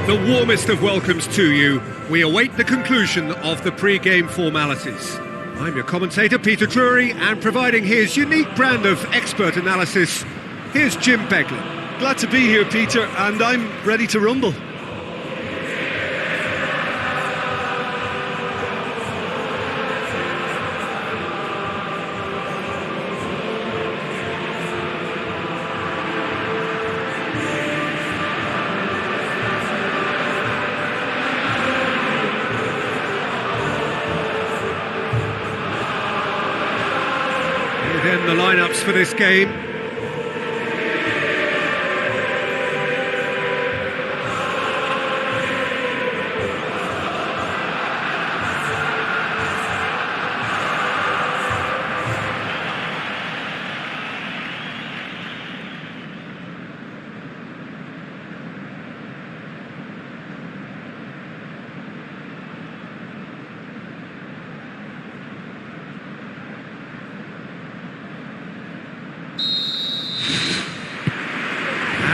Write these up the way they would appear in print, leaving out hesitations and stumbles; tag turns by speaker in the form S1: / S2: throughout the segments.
S1: The warmest of welcomes to you. We await the conclusion of the pre-game formalities. I'm your commentator, Peter Drury, and providing his unique brand of expert analysis, here's Jim Beglin.
S2: Glad to be here, Peter, and I'm ready to rumble.
S1: Then the lineups for this game.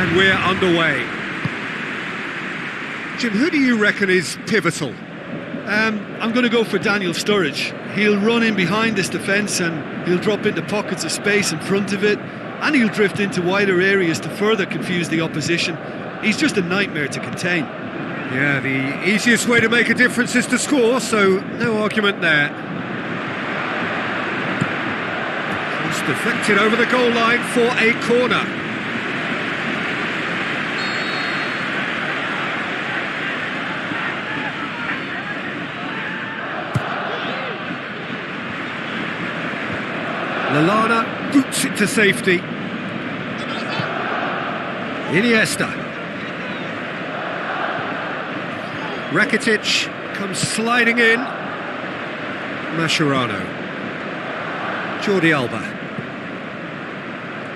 S1: And we're underway. Jim, who do you reckon is pivotal?
S2: I'm going to go for Daniel Sturridge. He'll run in behind this defence and he'll drop into pockets of space in front of it, and he'll drift into wider areas to further confuse the opposition. He's just a nightmare to contain.
S1: Yeah, the easiest way to make a difference is to score, so no argument there. It's deflected over the goal line for a corner. Lallana boots it to safety. Iniesta. Rakitic comes sliding in. Mascherano. Jordi Alba.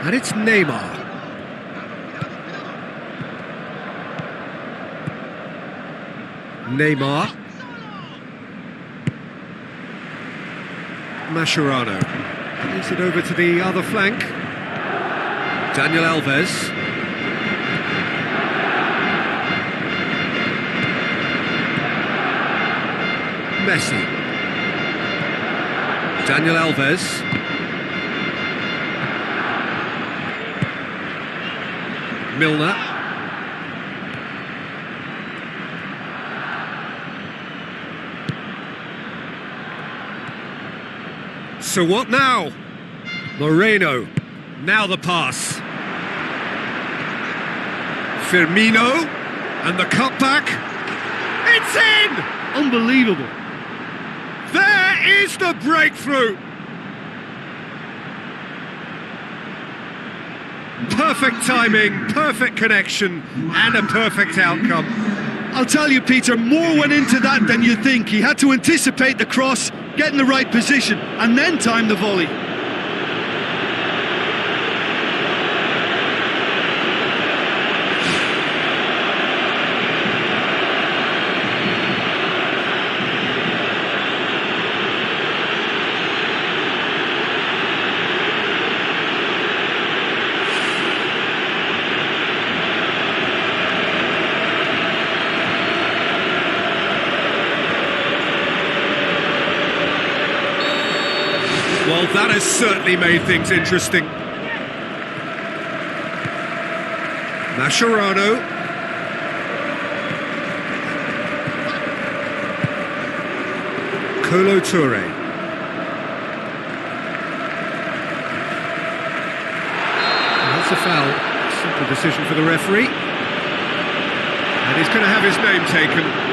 S1: And it's Neymar. Neymar. Mascherano. Plays it over to the other flank. Daniel Alves. Messi. Daniel Alves. Milner. So what now? Moreno. Now the pass. Firmino. And the cutback. It's in!
S2: Unbelievable.
S1: There is the breakthrough. Perfect timing, perfect connection, and a perfect outcome.
S2: I'll tell you, Peter, more went into that than you think. He had to anticipate the cross, get in the right position, and then time the volley.
S1: Well, that has certainly made things interesting. Mascherano. Kolo Touré. That's a foul. Simple decision for the referee. And he's going to have his name taken.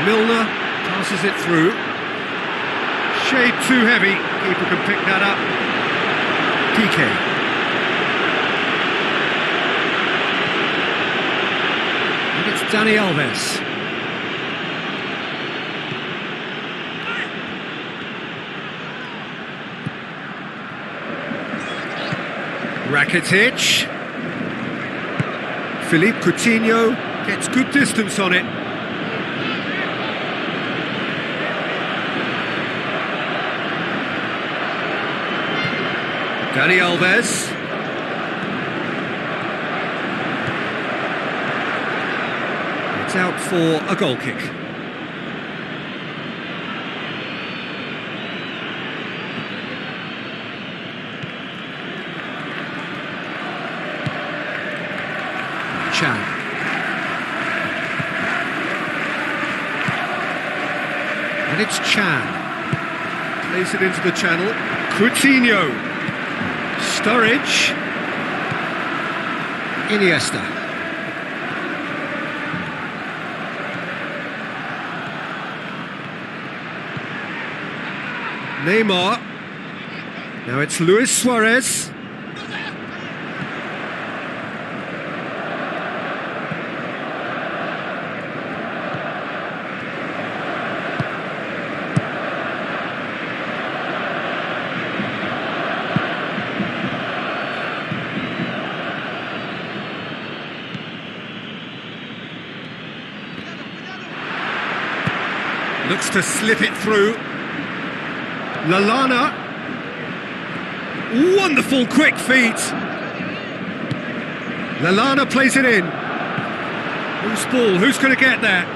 S1: Milner passes it through. Shade too heavy. Keeper can pick that up. PK. And it's Dani Alves. Rakitic. Philippe Coutinho gets good distance on it. Dani Alves. It's out for a goal kick. Chan. And it's Chan. Plays it into the channel. Coutinho. Sturridge. Iniesta. Neymar. Now it's Luis Suarez. Looks to slip it through. Lallana. Wonderful quick feet. Lallana plays it in. Who's ball? Who's going to get that?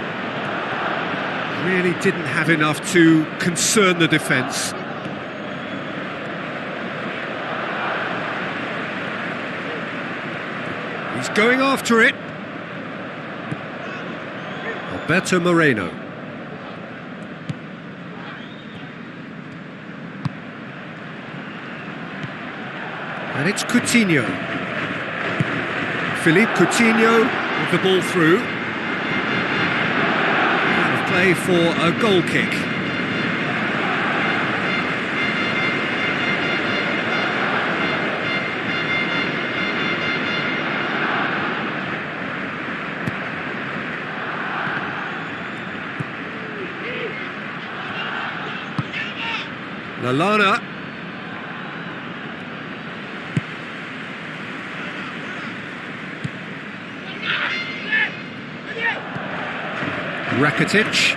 S1: Really didn't have enough to concern the defence. He's going after it. Alberto Moreno. And it's Coutinho. Philippe Coutinho with the ball through. Out of play for a goal kick. Lallana. Rakitic.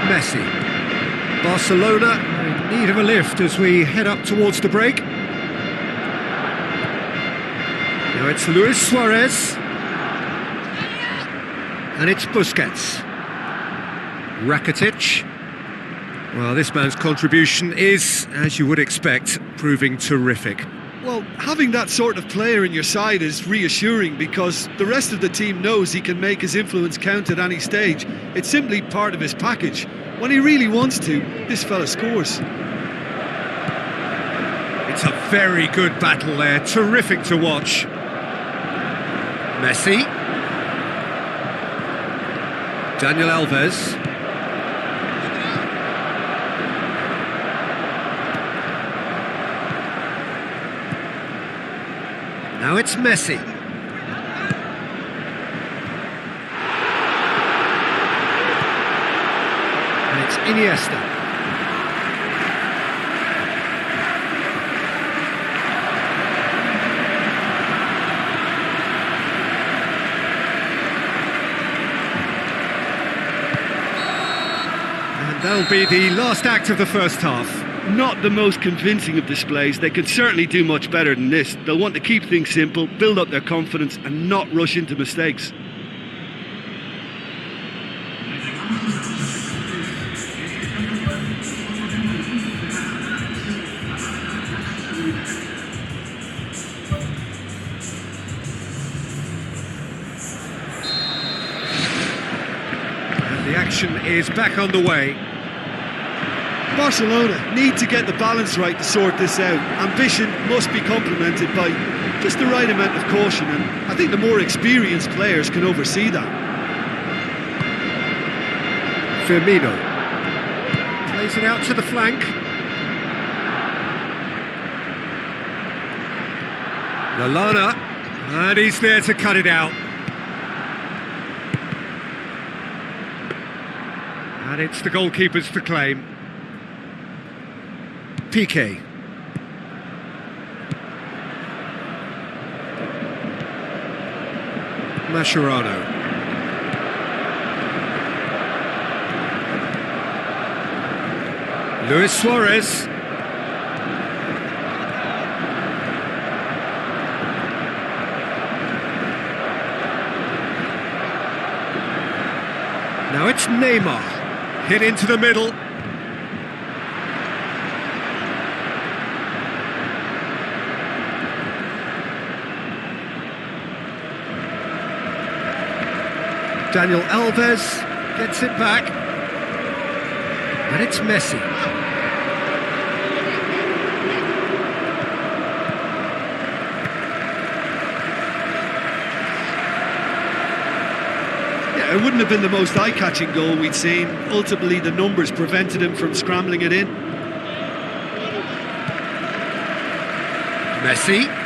S1: Messi. Barcelona in need of a lift as we head up towards the break. Now it's Luis Suarez. And it's Busquets. Rakitic. Well, this man's contribution is, as you would expect, proving terrific.
S2: Well, having that sort of player in your side is reassuring because the rest of the team knows he can make his influence count at any stage. It's simply part of his package. When he really wants to, this fella scores.
S1: It's a very good battle there, terrific to watch. Messi. Daniel Alves. Now it's Messi. And it's Iniesta. And that'll be the last act of the first half.
S2: Not the most convincing of displays. They could certainly do much better than this. They'll want to keep things simple, build up their confidence and not rush into mistakes.
S1: And the action is back underway.
S2: Barcelona need to get the balance right to sort this out. Ambition must be complemented by just the right amount of caution, and I think the more experienced players can oversee that.
S1: Firmino plays it out to the flank. Lallana, and he's there to cut it out. And it's the goalkeepers to claim. Piqué. Mascherano. Luis Suarez. Now it's Neymar. Hit into the middle. Daniel Alves gets it back. And it's Messi.
S2: Yeah, it wouldn't have been the most eye-catching goal we'd seen. Ultimately, the numbers prevented him from scrambling it in.
S1: Messi.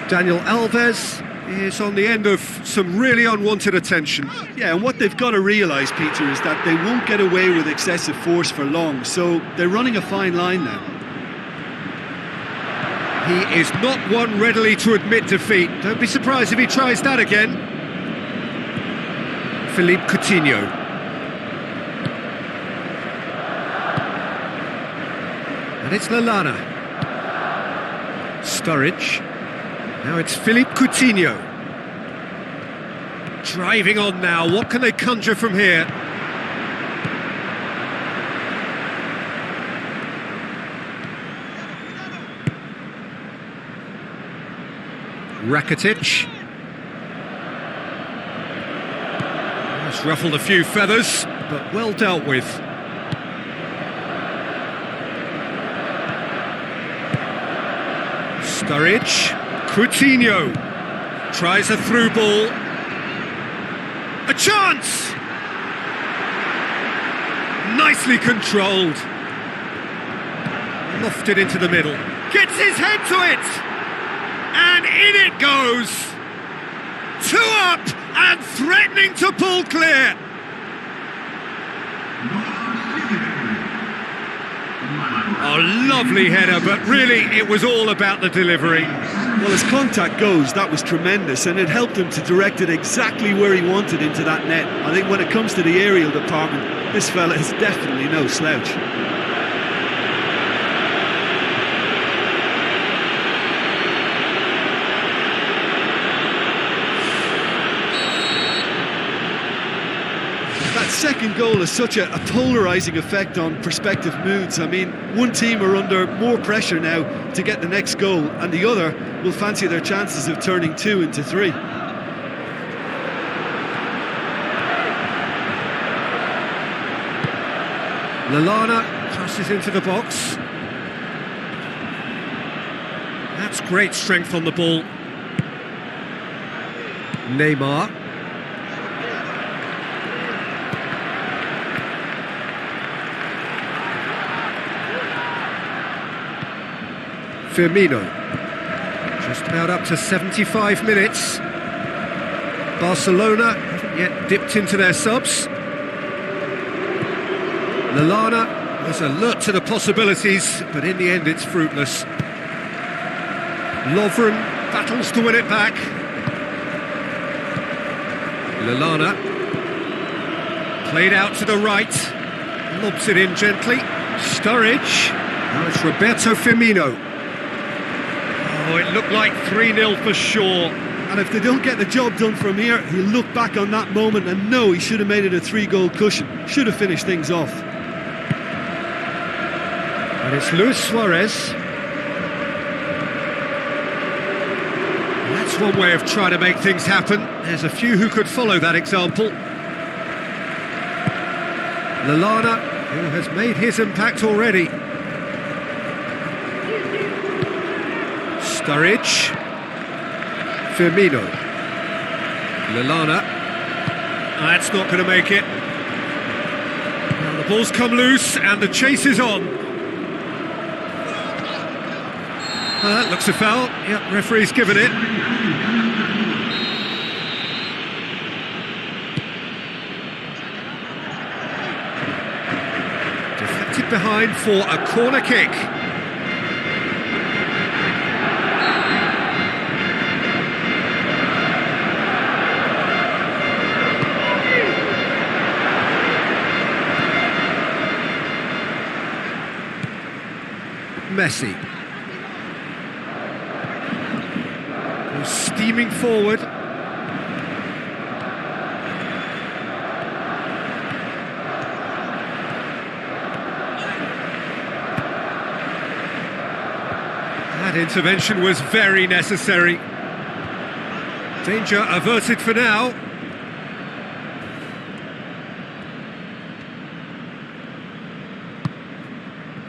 S1: Daniel Alves is on the end of some really unwanted attention.
S2: Yeah, and what they've got to realise, Peter, is that they won't get away with excessive force for long, so they're running a fine line now.
S1: He is not one readily to admit defeat. Don't be surprised if he tries that again. Philippe Coutinho. And it's Lallana. Sturridge. Now it's Philippe Coutinho. Driving on now, what can they conjure from here? Rakitic. That's ruffled a few feathers, but well dealt with. Sturridge. Coutinho tries a through ball. A chance! Nicely controlled. Lofted into the middle. Gets his head to it! And in it goes! 2 up and threatening to pull clear! A lovely header, but really it was all about the delivery.
S2: Well, as contact goes, that was tremendous, and it helped him to direct it exactly where he wanted into that net. I think when it comes to the aerial department, this fella is definitely no slouch. That second goal has such a polarising effect on prospective moods. I mean, one team are under more pressure now to get the next goal, and the other will fancy their chances of turning 2 into 3.
S1: Lallana crosses into the box. That's great strength on the ball. Neymar. Firmino, just about up to 75 minutes. Barcelona haven't yet dipped into their subs. Lallana was alert to the possibilities, but in the end it's fruitless. Lovren battles to win it back. Lallana, played out to the right, lobs it in gently. Sturridge, now it's Roberto Firmino. Oh, it looked like 3-0 for sure.
S2: And if they don't get the job done from here, he'll look back on that moment and know he should have made it a 3-goal cushion. Should have finished things off.
S1: And it's Luis Suarez. That's one way of trying to make things happen. There's a few who could follow that example. Lallana, who has made his impact already. Sturridge, Firmino, Lallana, that's not going to make it. Well, the ball's come loose and the chase is on. That looks a foul. Yep, referee's given it. leave behind for a corner kick. Messi. Goes steaming forward. That intervention was very necessary. Danger averted for now.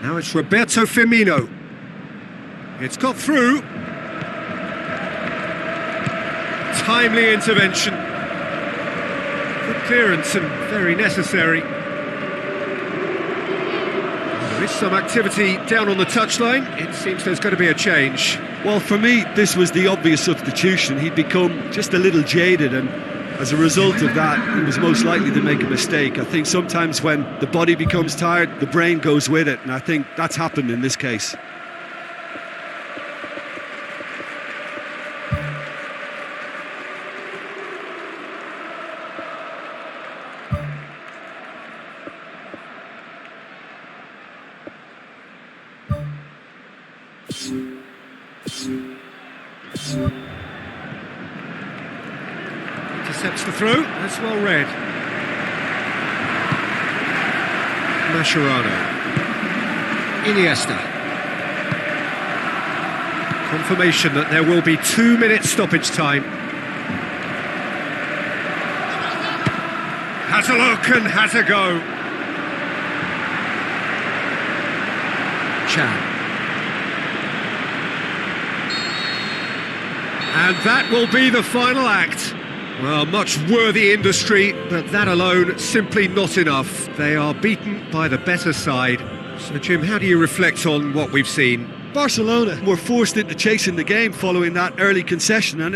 S1: Now it's Roberto Firmino. It's got through. Timely intervention. Good clearance and very necessary. There is some activity down on the touchline. It seems there's going to be a change.
S2: Well, for me, this was the obvious substitution. He'd become just a little jaded, and as a result of that, he was most likely to make a mistake. I think sometimes when the body becomes tired, the brain goes with it, and I think that's happened in this case.
S1: Intercepts the throw, that's well read. Mascherano. Iniesta. Confirmation that there will be 2 minutes stoppage time. Has a look and has a go. Chan. And that will be the final act. Well, much worthy industry, but that alone simply not enough. They are beaten by the better side. So, Jim, how do you reflect on what we've seen?
S2: Barcelona were forced into chasing the game following that early concession, and